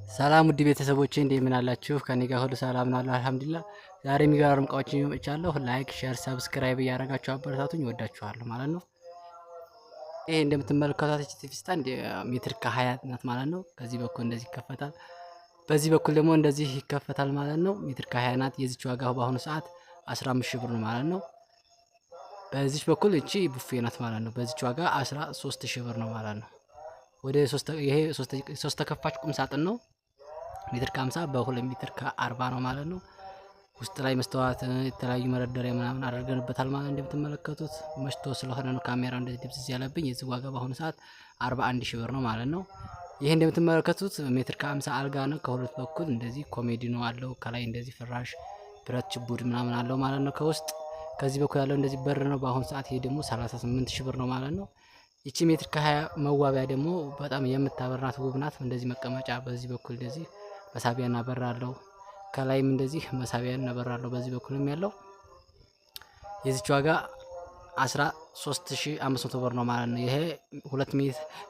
ሰላም ውድ ቤተሰቦቼ እንደምን አላችሁ? ከኔ ጋር ሁሉ ሰላም ነው አልሐምዱሊላህ። ዛሬ የሚገራርም እቃዎችን ይዤ መጥቻለሁ። ላይክ፣ ሼር፣ ሰብስክራይብ እያደረጋችሁ አበረታቱኝ። ወዳችኋለሁ ማለት ነው። ይሄ እንደምትመለከቷት እቺ ቲቪ ስታንድ ሜትር ከ20 ናት ማለት ነው። ከዚህ በኩል እንደዚህ ይከፈታል፣ በዚህ በኩል ደግሞ እንደዚህ ይከፈታል ማለት ነው። ሜትር ከ20 ናት። የዚች ዋጋ በአሁኑ ሰዓት 15 ሺህ ብር ነው ማለት ነው። በዚች በኩል እቺ ቡፌ ናት ማለት ነው። በዚች ዋጋ 13 ሺህ ብር ነው ማለት ነው። ወደ ይሄ ሶስት ተከፋች ቁም ሳጥን ነው። ሜትር ከ50 በ2 ሜትር ከ40 ነው ማለት ነው። ውስጥ ላይ መስተዋት የተለያዩ መረደሪያ ምናምን አድርገንበታል ማለት እንደምትመለከቱት። መሽቶ ስለሆነ ነው ካሜራው እንደዚህ ድብዝዝ ያለብኝ። የዚህ ዋጋ በአሁኑ ሰዓት 41 ሺህ ብር ነው ማለት ነው። ይሄ እንደምትመለከቱት ሜትር ከ50 አልጋ ነው። ከሁለት በኩል እንደዚህ ኮሜዲኖ አለው። ከላይ እንደዚህ ፍራሽ ብረት ችቡድ ምናምን አለው ማለት ነው ከውስጥ። ከዚህ በኩል ያለው እንደዚህ በር ነው በአሁኑ ሰዓት። ይሄ ደግሞ 38 ሺህ ብር ነው ማለት ነው። ይቺ ሜትር ከ20 መዋቢያ ደግሞ በጣም የምታበራናት ውብ ናት። እንደዚህ መቀመጫ በዚህ በኩል እንደዚህ መሳቢያና በር አለው። ከላይም እንደዚህ መሳቢያና በር አለው። በዚህ በኩልም ያለው የዚች ዋጋ 13500 ብር ነው ማለት ነው። ይሄ 2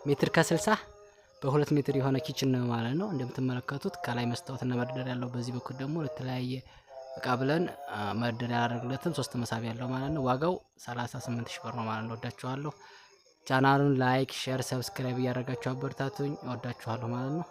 ሜትር ከ60 በ2 ሜትር የሆነ ኪችን ነው ማለት ነው። እንደምትመለከቱት ከላይ መስታወትና መደርደሪያ ያለው። በዚህ በኩል ደግሞ ለተለያየ እቃ ብለን መደርደሪያ ያደረግለትም 3 መሳቢያ ያለው ማለት ነው። ዋጋው 38 ሺህ ብር ነው ማለት ነው። ወዳችኋለሁ። ቻናሉን ላይክ፣ ሼር፣ ሰብስክራይብ እያደረጋችሁ አበረታቱኝ። ወዳችኋለሁ ማለት ነው።